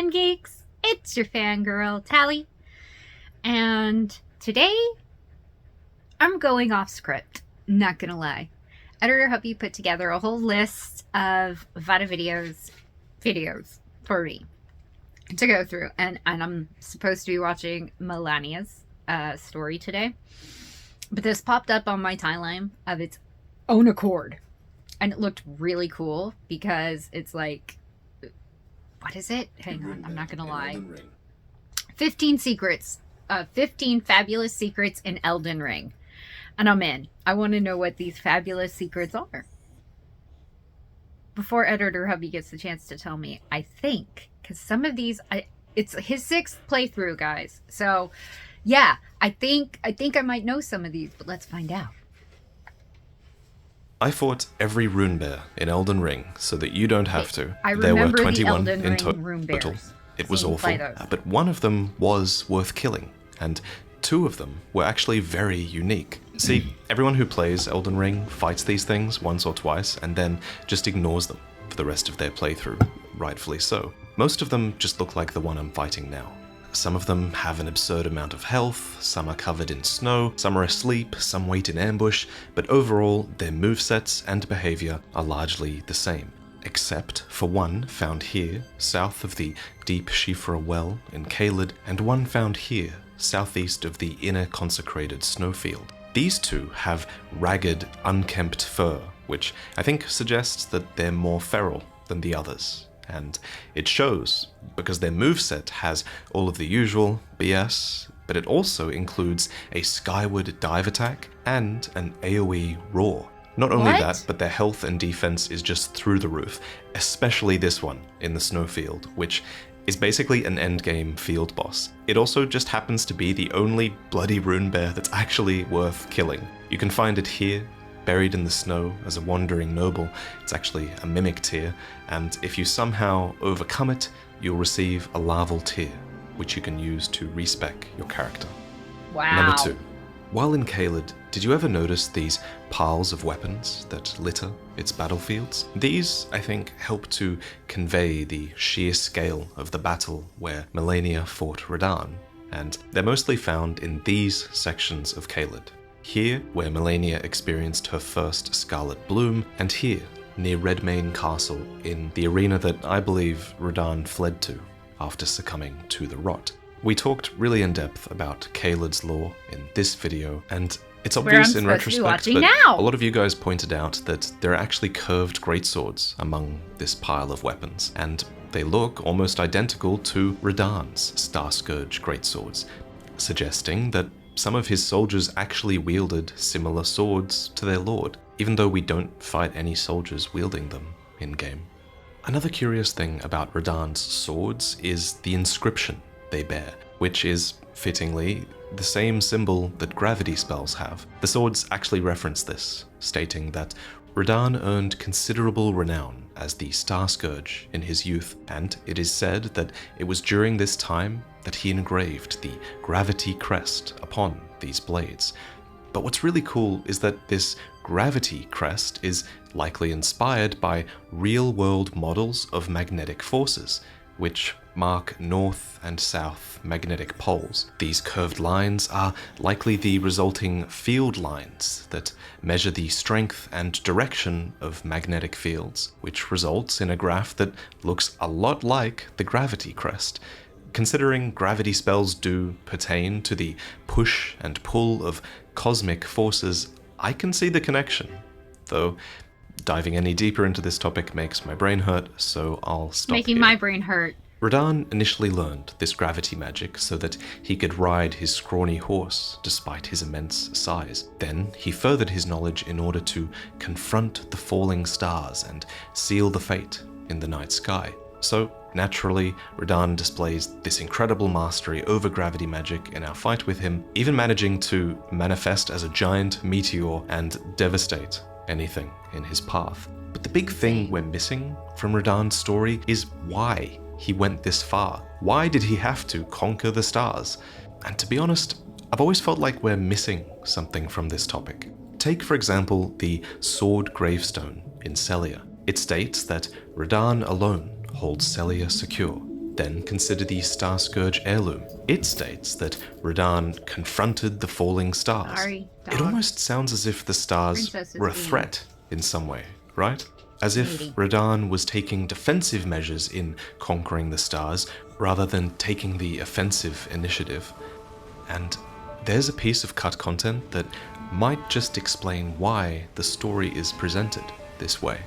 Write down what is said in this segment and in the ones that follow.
on, geeks? It's your fangirl, Tally. And today, I'm going off script. Not gonna lie. Editor Hubby put together a whole list of VaatiVidya's videos for me to go through. And I'm supposed to be watching Merlynia's story today. But this popped up on my timeline of its own accord. And it looked really cool because it's like, what is it? Hang on, I'm not gonna lie. 15 secrets. 15 fabulous secrets in Elden Ring. And I'm in. I want to know what these fabulous secrets are. Before Editor Hubby gets the chance to tell me, I think, because some of these, it's his 6th playthrough, guys. So, yeah, I think I might know some of these, but let's find out. I fought every Rune Bear in Elden Ring so that you don't have to. I There were remember 21 the Elden in Ring Rune total. Bears. It was Seen awful, play those. but one of them was worth killing, and 2 of them were actually very unique. See, everyone who plays Elden Ring fights these things once or twice and then just ignores them for the rest of their playthrough, rightfully so. Most of them just look like the one I'm fighting now. Some of them have an absurd amount of health, some are covered in snow, some are asleep, some wait in ambush, but overall their movesets and behavior are largely the same. Except for one found here, south of the deep Shifra well in Caelid, and one found here, southeast of the inner consecrated snowfield. These 2 have ragged, unkempt fur, which I think suggests that they're more feral than the others. And it shows, because their moveset has all of the usual BS, but it also includes a skyward dive attack and an AoE roar. Not only that, but their health and defense is just through the roof, especially this one in the snowfield, which is basically an endgame field boss. It also just happens to be the only bloody Rune Bear that's actually worth killing. You can find it here, buried in the snow as a wandering noble. It's actually a mimic tear, and if you somehow overcome it, you'll receive a larval tear, which you can use to respec your character. Wow. Number 2. While in Caelid, did you ever notice these piles of weapons that litter its battlefields? These, I think, help to convey the sheer scale of the battle where Merlynia fought Radahn, and they're mostly found in these sections of Caelid. Here, where Merlynia experienced her first Scarlet Bloom, and here, near Redmane Castle, in the arena that I believe Radahn fled to after succumbing to the rot. We talked really in depth about Caelid's lore in this video, and it's obvious in retrospect that a lot of you guys pointed out that there are actually curved greatswords among this pile of weapons, and they look almost identical to Radahn's Star Scourge greatswords, suggesting that some of his soldiers actually wielded similar swords to their lord, even though we don't fight any soldiers wielding them in-game. Another curious thing about Radahn's swords is the inscription they bear, which is, fittingly, the same symbol that gravity spells have. The swords actually reference this, stating that Radahn earned considerable renown as the Star Scourge in his youth, and it is said that it was during this time that he engraved the gravity crest upon these blades. But what's really cool is that this gravity crest is likely inspired by real-world models of magnetic forces, which mark north and south magnetic poles. These curved lines are likely the resulting field lines that measure the strength and direction of magnetic fields, which results in a graph that looks a lot like the gravity crest. Considering gravity spells do pertain to the push and pull of cosmic forces, I can see the connection. Though, diving any deeper into this topic makes my brain hurt, so I'll stop Making here. my brain hurt. Radahn initially learned this gravity magic so that he could ride his scrawny horse despite his immense size. Then he furthered his knowledge in order to confront the falling stars and seal the fate in the night sky. So, naturally, Radahn displays this incredible mastery over gravity magic in our fight with him, even managing to manifest as a giant meteor and devastate anything in his path. But the big thing we're missing from Radahn's story is why he went this far. Why did he have to conquer the stars? And to be honest, I've always felt like we're missing something from this topic. Take, for example, the Sword Gravestone in Sellia. It states that Radahn alone holds Sellia secure. Then consider the Star Scourge heirloom. It states that Radahn confronted the falling stars. Sorry, It dog. almost sounds as if the stars Princess is were a eating. threat in some way, right? As if Maybe. Radahn was taking defensive measures in conquering the stars rather than taking the offensive initiative. And there's a piece of cut content that might just explain why the story is presented this way.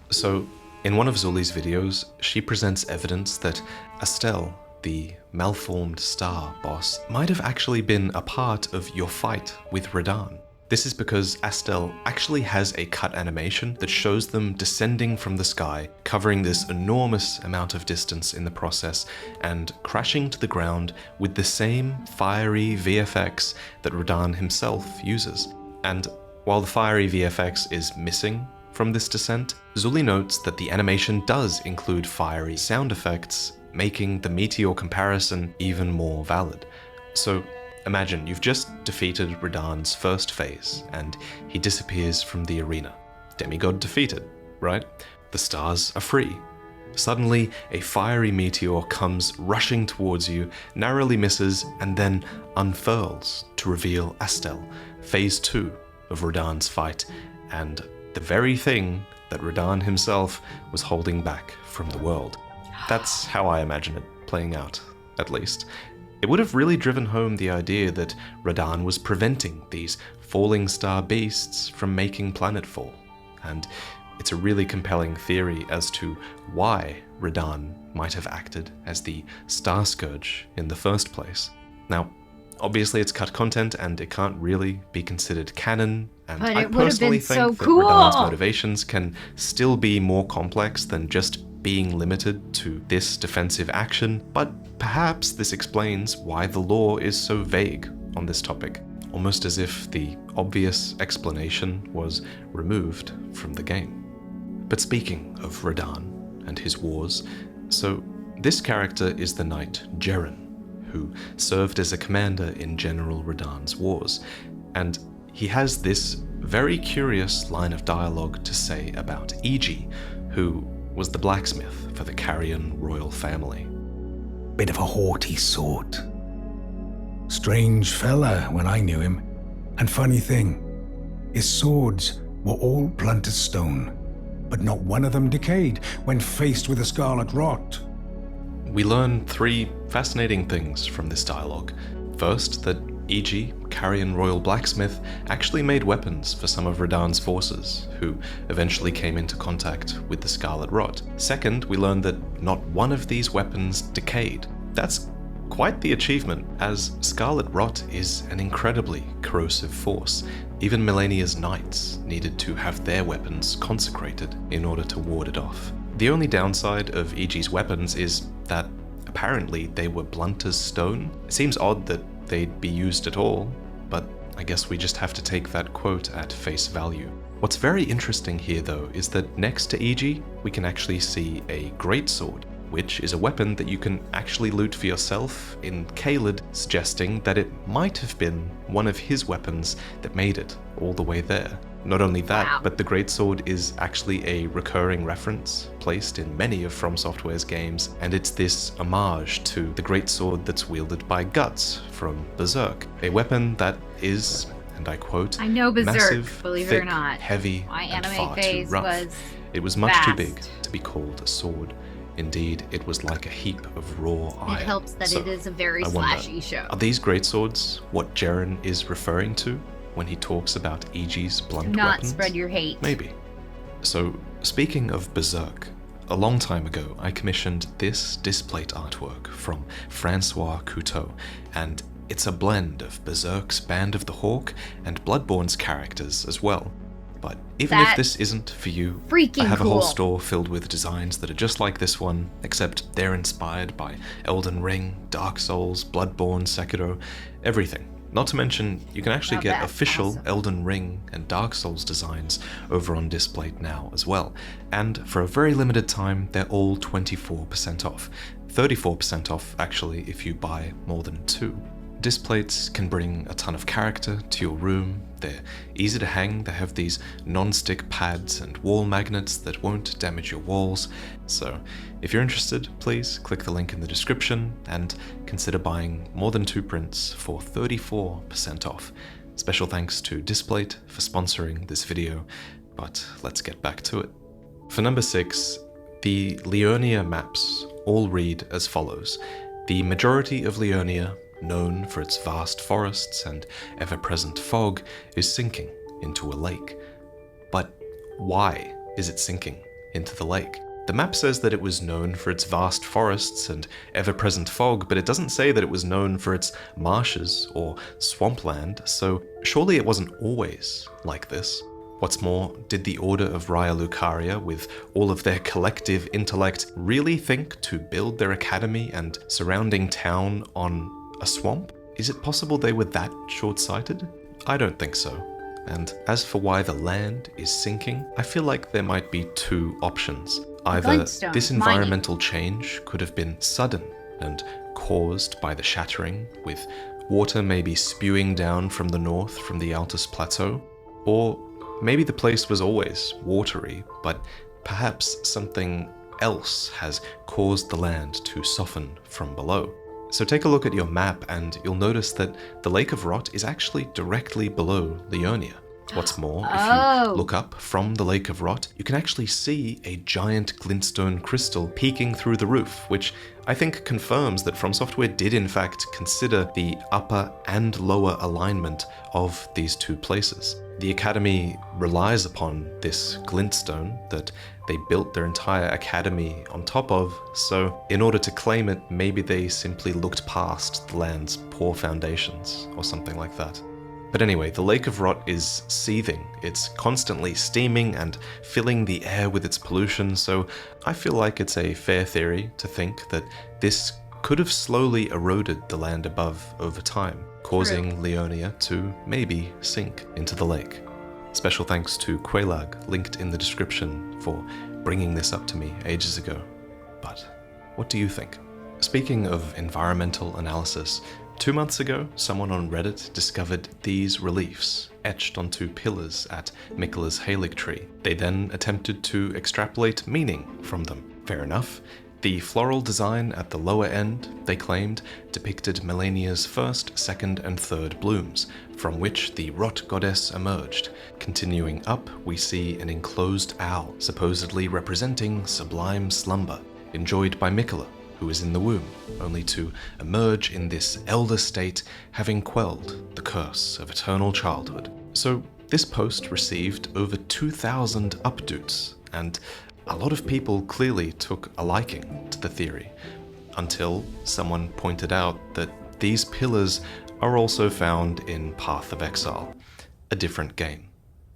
So, in one of Zully's videos, she presents evidence that Astel, the malformed star boss, might have actually been a part of your fight with Radahn. This is because Astel actually has a cut animation that shows them descending from the sky, covering this enormous amount of distance in the process, and crashing to the ground with the same fiery VFX that Radahn himself uses. And while the fiery VFX is missing from this descent, Zully notes that the animation does include fiery sound effects, making the meteor comparison even more valid. So imagine you've just defeated Radahn's first phase, and he disappears from the arena. Demigod defeated, right? The stars are free. Suddenly, a fiery meteor comes rushing towards you, narrowly misses, and then unfurls to reveal Astel, phase 2 of Radahn's fight, and the very thing that Radahn himself was holding back from the world. That's how I imagine it playing out, at least. It would have really driven home the idea that Radahn was preventing these falling star beasts from making planetfall, and it's a really compelling theory as to why Radahn might have acted as the Star Scourge in the first place. Now, obviously it's cut content and it can't really be considered canon, and But I it would have personally been think so that cool. Radahn's motivations can still be more complex than just being limited to this defensive action, but perhaps this explains why the lore is so vague on this topic, almost as if the obvious explanation was removed from the game. But speaking of Radahn and his wars, so this character is the knight Jeren, who served as a commander in General Radahn's wars, and he has this very curious line of dialogue to say about Iji, who was the blacksmith for the Carrion royal family. Bit of a haughty sort. Strange fella when I knew him. And funny thing, his swords were all blunt as stone, but not one of them decayed when faced with a scarlet rot. We learn 3 fascinating things from this dialogue. First, that Iji, Carrion royal blacksmith, actually made weapons for some of Radahn's forces, who eventually came into contact with the Scarlet Rot. Second, we learn that not one of these weapons decayed. That's quite the achievement, as Scarlet Rot is an incredibly corrosive force. Even Merlynia's knights needed to have their weapons consecrated in order to ward it off. The only downside of Iji's weapons is that apparently they were blunt as stone. It seems odd that they'd be used at all, but I guess we just have to take that quote at face value. What's very interesting here though is that next to Iji, we can actually see a greatsword, which is a weapon that you can actually loot for yourself in Caelid, suggesting that it might have been one of his weapons that made it all the way there. Not only that, Wow. but the greatsword is actually a recurring reference placed in many of From Software's games, and it's this homage to the greatsword that's wielded by Guts from Berserk, a weapon that is, and I quote, I know Berserk, massive, believe it thick, or not. heavy, My and anime far too phase rough. was It was much too big vast. to be called a sword. Indeed, it was like a heap of raw iron. It helps that So, it is a very I wonder, slashy show. Are these greatswords what Jeren is referring to when he talks about Iji's blunt Do not weapons? spread your hate. Maybe. So, speaking of Berserk, a long time ago I commissioned this displate artwork from Francois Couteau, and it's a blend of Berserk's Band of the Hawk and Bloodborne's characters as well. But even if That's this isn't for you, freaking I have a whole cool. store filled with designs that are just like this one, except they're inspired by Elden Ring, Dark Souls, Bloodborne, Sekiro, everything. Not to mention, you can actually Now get that's official awesome. Elden Ring and Dark Souls designs over on Displate now as well. And for a very limited time, they're all 24% off. 34% off, actually, if you buy more than 2. Displates can bring a ton of character to your room, They're easy to hang, they have these non-stick pads and wall magnets that won't damage your walls. So if you're interested, please click the link in the description and consider buying more than 2 prints for 34% off. Special thanks to Displate for sponsoring this video, but let's get back to it. For number 6, the Leonia maps all read as follows. The majority of Leonia, known for its vast forests and ever-present fog, is sinking into a lake. But why is it sinking into the lake? The map says that it was known for its vast forests and ever-present fog, but it doesn't say that it was known for its marshes or swampland, so surely it wasn't always like this. What's more, did the Order of Raya Lucaria, with all of their collective intellect, really think to build their academy and surrounding town on a swamp? Is it possible they were that short-sighted? I don't think so. And as for why the land is sinking, I feel like there might be 2 options. Either this environmental change could have been sudden and caused by the shattering, with water maybe spewing down from the north from the Altus Plateau, or maybe the place was always watery, but perhaps something else has caused the land to soften from below. So take a look at your map and you'll notice that the Lake of Rot is actually directly below Leonia. What's more, if you look up from the Lake of Rot, you can actually see a giant glintstone crystal peeking through the roof, which I think confirms that From Software did in fact consider the upper and lower alignment of these 2 places. The Academy relies upon this glintstone that they built their entire academy on top of, so in order to claim it, maybe they simply looked past the land's poor foundations or something like that. But anyway, the Lake of Rot is seething. It's constantly steaming and filling the air with its pollution, so I feel like it's a fair theory to think that this could have slowly eroded the land above over time, causing Leonia to maybe sink into the lake. Special thanks to Quailag, linked in the description, for bringing this up to me ages ago. But what do you think? Speaking of environmental analysis, 2 months ago, someone on Reddit discovered these reliefs etched onto pillars at Miquella's Halig Tree. They then attempted to extrapolate meaning from them. Fair enough. The floral design at the lower end, they claimed, depicted Merlynia's first, second, and third blooms, from which the Rot goddess emerged. Continuing up, we see an enclosed owl, supposedly representing sublime slumber, enjoyed by Miquella, who is in the womb, only to emerge in this elder state, having quelled the curse of eternal childhood. So this post received over 2,000 upvotes, and a lot of people clearly took a liking to the theory, until someone pointed out that these pillars are also found in Path of Exile, a different game,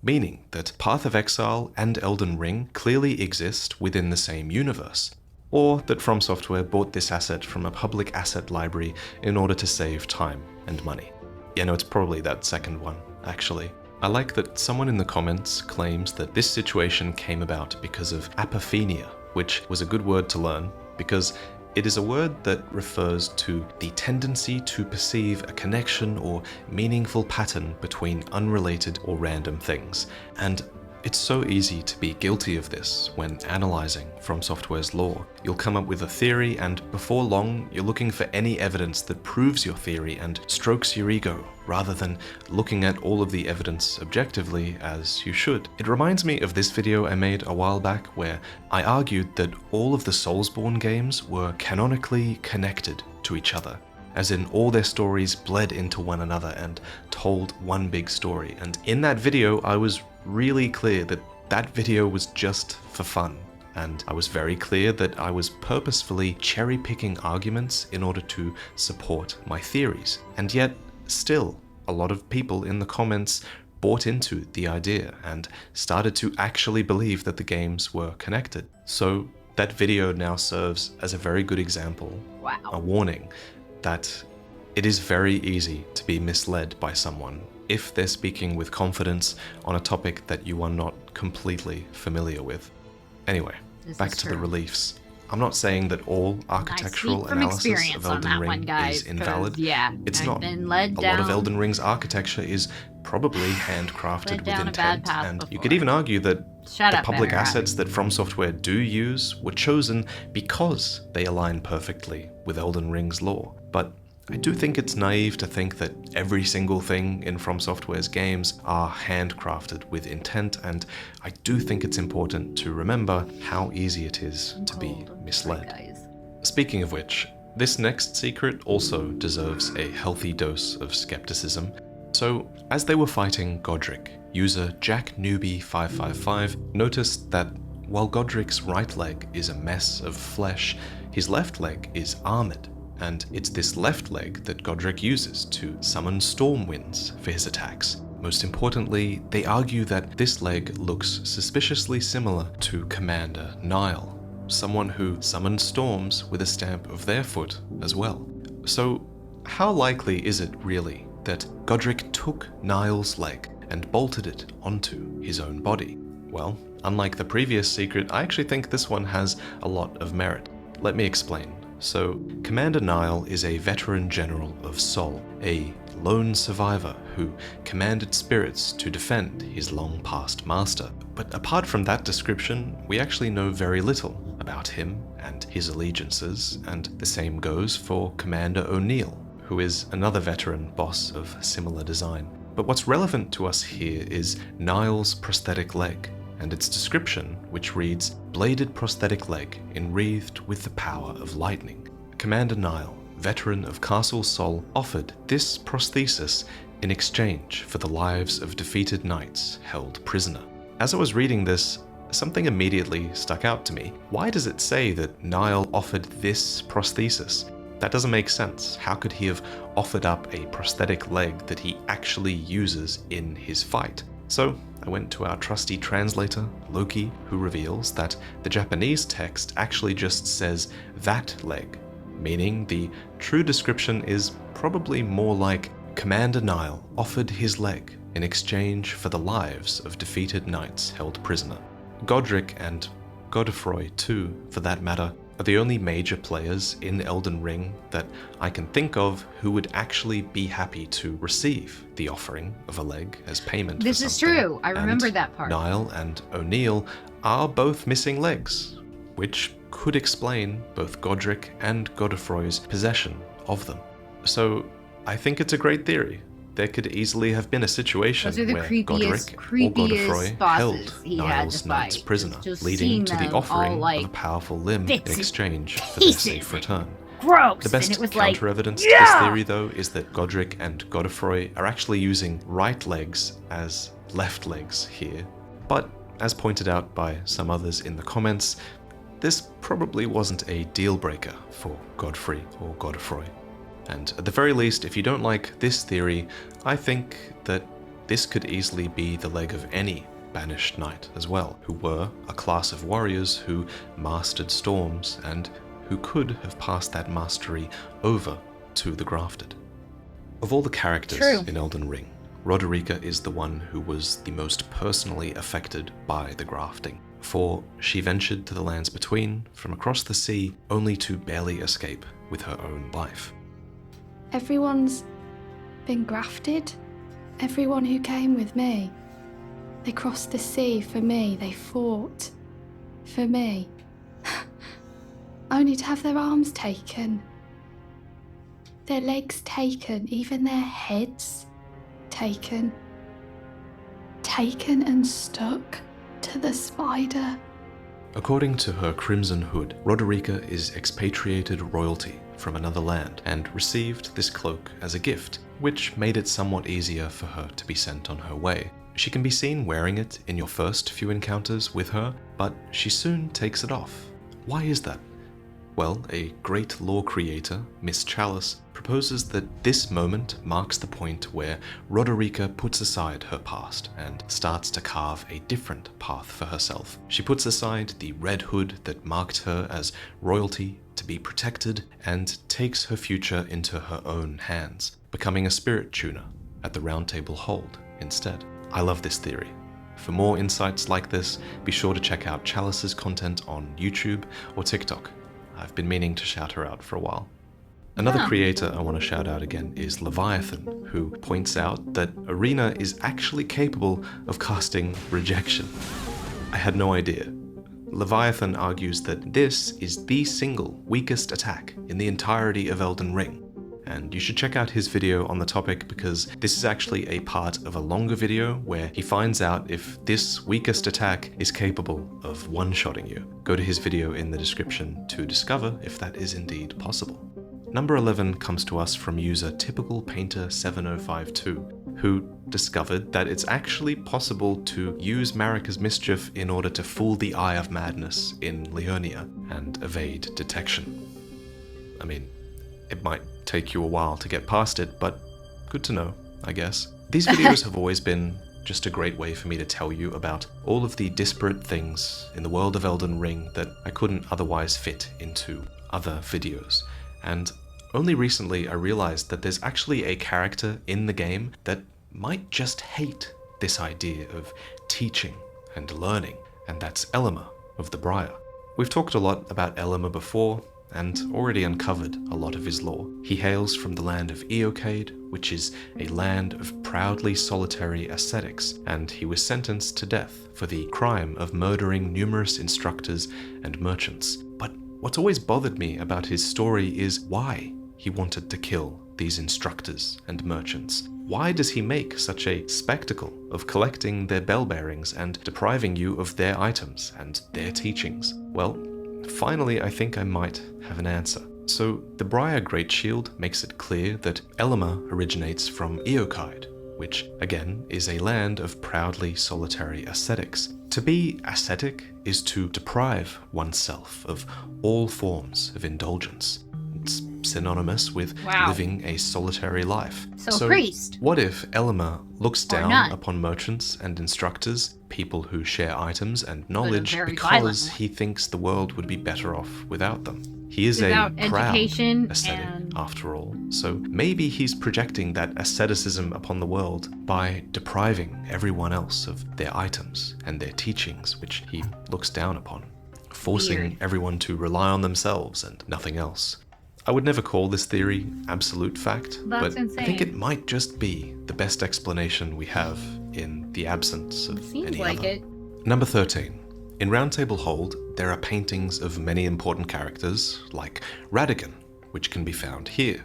meaning that Path of Exile and Elden Ring clearly exist within the same universe, or that From Software bought this asset from a public asset library in order to save time and money. Yeah, no, it's probably that second one, actually. I like that someone in the comments claims that this situation came about because of Apophenia, which was a good word to learn because it is a word that refers to the tendency to perceive a connection or meaningful pattern between unrelated or random things. And it's so easy to be guilty of this when analyzing From Software's lore. You'll come up with a theory and before long you're looking for any evidence that proves your theory and strokes your ego, rather than looking at all of the evidence objectively as you should. It reminds me of this video I made a while back where I argued that all of the SoulsBorne games were canonically connected to each other, as in all their stories bled into one another and told one big story. And in that video I was really clear that that video was just for fun, and I was very clear that I was purposefully cherry-picking arguments in order to support my theories. And yet, still, a lot of people in the comments bought into the idea and started to actually believe that the games were connected. So that video now serves as a very good example, a warning, that it is very easy to be misled by someone if they're speaking with confidence on a topic that you are not completely familiar with. Anyway, back to the reliefs. I'm not saying that all architectural analysis of Elden Ring is invalid. It's I've not. Been led A down, lot of Elden Ring's architecture is probably handcrafted with intent, and you before. could even argue that Shut the up, public Emma. assets that From Software do use were chosen because they align perfectly with Elden Ring's lore. But I do think it's naive to think that every single thing in From Software's games are handcrafted with intent, and I do think it's important to remember how easy it is to be misled. Speaking of which, this next secret also deserves a healthy dose of skepticism. So, as they were fighting Godric, user JackNewbie555 noticed that while Godric's right leg is a mess of flesh, his left leg is armored, and it's this left leg that Godric uses to summon storm winds for his attacks. Most importantly, they argue that this leg looks suspiciously similar to Commander Nile, someone who summoned storms with a stamp of their foot as well. So, how likely is it really that Godric took Nile's leg and bolted it onto his own body? Well, unlike the previous secret, I actually think this one has a lot of merit. Let me explain. So, Commander Nile is a veteran general of Sol, a lone survivor who commanded spirits to defend his long-past master. But apart from that description, we actually know very little about him and his allegiances, and the same goes for Commander O'Neill, who is another veteran boss of similar design. But what's relevant to us here is Nile's prosthetic leg, and its description, which reads, "Bladed prosthetic leg enwreathed with the power of lightning." Commander Nile, veteran of Castle Sol, offered this prosthesis in exchange for the lives of defeated knights held prisoner. As I was reading this, something immediately stuck out to me. Why does it say that Nile offered this prosthesis? That doesn't make sense. How could he have offered up a prosthetic leg that he actually uses in his fight? So I went to our trusty translator, Loki, who reveals that the Japanese text actually just says that leg, meaning the true description is probably more like Commander Nile offered his leg in exchange for the lives of defeated knights held prisoner. Godric and Godefroy too, for that matter, are the only major players in Elden Ring that I can think of who would actually be happy to receive the offering of a leg as payment for something. This is true. I remember that part. Nile and O'Neill are both missing legs, which could explain both Godric and Godefroy's possession of them. So I think it's a great theory. There could easily have been a situation where Godric or Godefroy held Nile's knights prisoner, leading to the offering of a powerful limb in exchange for their safe return. Gross. The best and it was counter-evidence to this theory, though, is that Godric and Godefroy are actually using right legs as left legs here. But, as pointed out by some others in the comments, this probably wasn't a deal-breaker for Godfrey or Godefroy. And at the very least, if you don't like this theory, I think that this could easily be the leg of any banished knight as well, who were a class of warriors who mastered storms and who could have passed that mastery over to the grafted. Of all the characters in Elden Ring, Roderika is the one who was the most personally affected by the grafting, for she ventured to the lands between from across the sea only to barely escape with her own life. Everyone's been grafted. Everyone who came with me. They crossed the sea for me. They fought for me. Only to have their arms taken. Their legs taken. Even their heads taken. Taken and stuck to the spider. According to her Crimson Hood, Roderika is expatriated royalty from another land and received this cloak as a gift, which made it somewhat easier for her to be sent on her way. She can be seen wearing it in your first few encounters with her, but she soon takes it off. Why is that? Well, a great lore creator, Miss Chalice, proposes that this moment marks the point where Roderika puts aside her past and starts to carve a different path for herself. She puts aside the red hood that marked her as royalty to be protected and takes her future into her own hands, becoming a spirit tuner at the Round Table Hold instead. I love this theory. For more insights like this, be sure to check out Chalice's content on YouTube or TikTok. I've been meaning to shout her out for a while. Another creator I want to shout out again is Leviathan, who points out that Arena is actually capable of casting Rejection. I had no idea. Leviathan argues that this is the single weakest attack in the entirety of Elden Ring. And you should check out his video on the topic because this is actually a part of a longer video where he finds out if this weakest attack is capable of one-shotting you. Go to his video in the description to discover if that is indeed possible. Number 11 comes to us from user TypicalPainter7052, who discovered that it's actually possible to use Marika's Mischief in order to fool the Eye of Madness in Leonia and evade detection. I mean, it might take you a while to get past it, but good to know, I guess. These videos have always been just a great way for me to tell you about all of the disparate things in the world of Elden Ring that I couldn't otherwise fit into other videos. And only recently I realized that there's actually a character in the game that might just hate this idea of teaching and learning, and that's Elma of the Briar. We've talked a lot about Elma before, and already uncovered a lot of his lore. He hails from the land of Eocade, which is a land of proudly solitary ascetics, and he was sentenced to death for the crime of murdering numerous instructors and merchants. But what's always bothered me about his story is why he wanted to kill these instructors and merchants. Why does he make such a spectacle of collecting their bell bearings and depriving you of their items and their teachings? Well, finally, I think I might have an answer. So, the Briar Great Shield makes it clear that Elma originates from Eocide, which, again, is a land of proudly solitary ascetics. To be ascetic is to deprive oneself of all forms of indulgence. It's synonymous with living a solitary life. So a priest. What if Elma looks down upon merchants and instructors, people who share items and knowledge, because he thinks the world would be better off without them? He is a proud ascetic, after all, so maybe he's projecting that asceticism upon the world by depriving everyone else of their items and their teachings, which he looks down upon, forcing everyone to rely on themselves and nothing else. I would never call this theory absolute fact, but I think it might just be the best explanation we have in the absence of any other. Number 13. In Roundtable Hold, there are paintings of many important characters, like Radigan, which can be found here.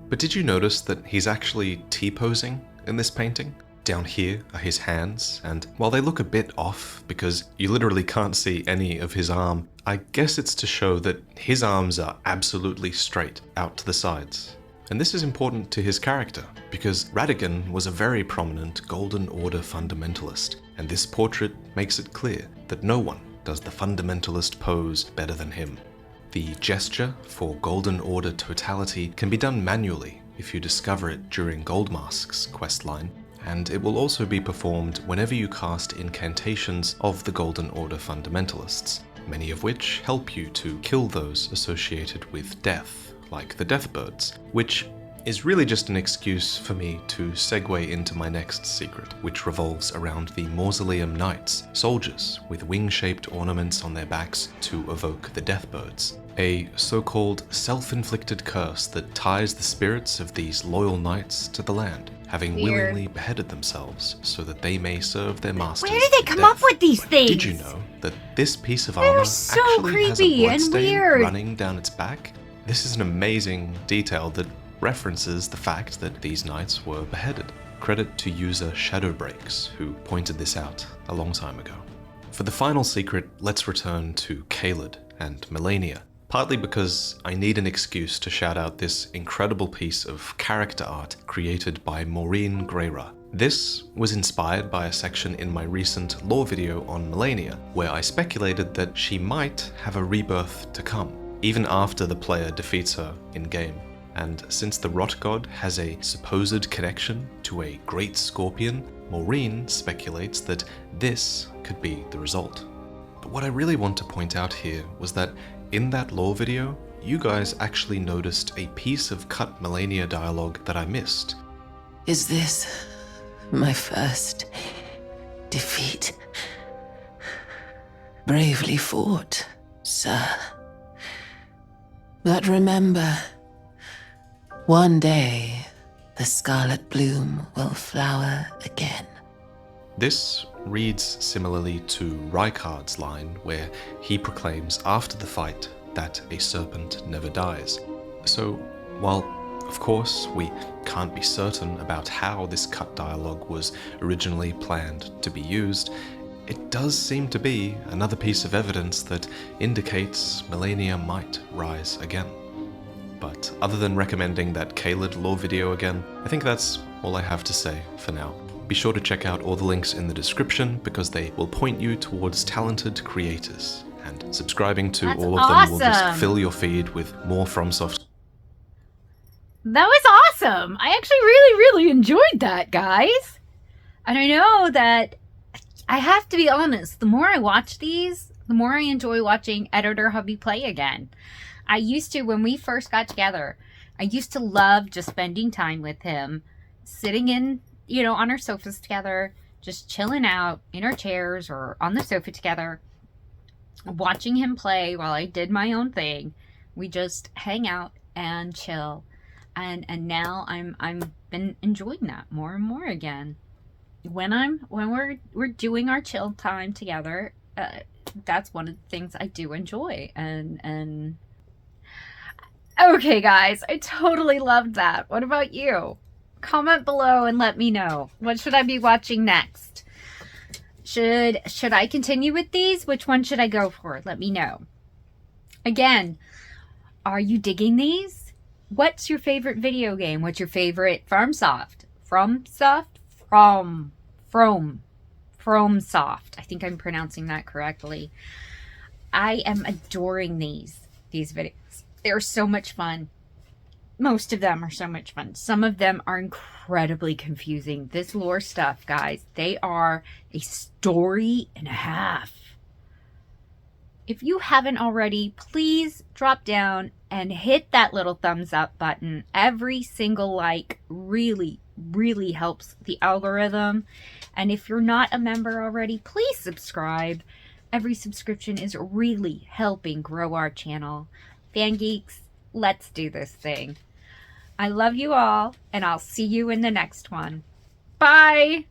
But did you notice that he's actually T-posing in this painting? Down here are his hands, and while they look a bit off because you literally can't see any of his arm, I guess it's to show that his arms are absolutely straight out to the sides. And this is important to his character, because Radigan was a very prominent Golden Order fundamentalist, and this portrait makes it clear that no one does the fundamentalist pose better than him. The gesture for Golden Order totality can be done manually if you discover it during Goldmask's questline, and it will also be performed whenever you cast incantations of the Golden Order fundamentalists, many of which help you to kill those associated with death, like the Deathbirds, which is really just an excuse for me to segue into my next secret, which revolves around the Mausoleum Knights, soldiers with wing-shaped ornaments on their backs to evoke the Deathbirds, a so-called self-inflicted curse that ties the spirits of these loyal knights to the land, having willingly beheaded themselves so that they may serve their masters. Where did they come up with these things? Did you know that this piece of armor actually has a bloodstain running down its back? This is an amazing detail that references the fact that these knights were beheaded. Credit to user Shadowbreaks, who pointed this out a long time ago. For the final secret, let's return to Caelid and Merlynia, partly because I need an excuse to shout out this incredible piece of character art created by Maureen Greyra. This was inspired by a section in my recent lore video on Merlynia, where I speculated that she might have a rebirth to come, even after the player defeats her in-game. And since the Rot God has a supposed connection to a great scorpion, Maureen speculates that this could be the result. But what I really want to point out here was that in that lore video, you guys actually noticed a piece of cut Merlynia dialogue that I missed. Is this my first defeat? Bravely fought, sir. But remember, one day the scarlet bloom will flower again. This reads similarly to Rykard's line, where he proclaims after the fight that a serpent never dies. So, while of course we can't be certain about how this cut dialogue was originally planned to be used, it does seem to be another piece of evidence that indicates Merlynia might rise again. But other than recommending that Caelid lore video again, I think that's all I have to say for now. Be sure to check out all the links in the description because they will point you towards talented creators, and subscribing to That's all of them will awesome. just fill your feed with more FromSoft. That was awesome. I actually really enjoyed that, guys. And I know that I have to be honest, the more I watch these, the more I enjoy watching Editor Hubby play again. I used to, when we first got together, I used to love just spending time with him, sitting in, on our sofas together, just chilling out in our chairs or on the sofa together, watching him play while I did my own thing. We just hang out and chill. And now I'm been enjoying that more and more again. When we're doing our chill time together, that's one of the things I do enjoy. And okay, guys, I totally loved that. What about you? Comment below and let me know. What should I be watching next? Should I continue with these? Which one should I go for? Let me know. Again, are you digging these? What's your favorite video game? What's your favorite FromSoft? FromSoft? FromSoft. I think I'm pronouncing that correctly. I am adoring these videos. They're so much fun. Most of them are so much fun. Some of them are incredibly confusing. This lore stuff, guys, they are a story and a half. If you haven't already, please drop down and hit that little thumbs up button. Every single like really helps the algorithm. And if you're not a member already, please subscribe. Every subscription is really helping grow our channel. Fan Geeks, let's do this thing. I love you all, and I'll see you in the next one. Bye!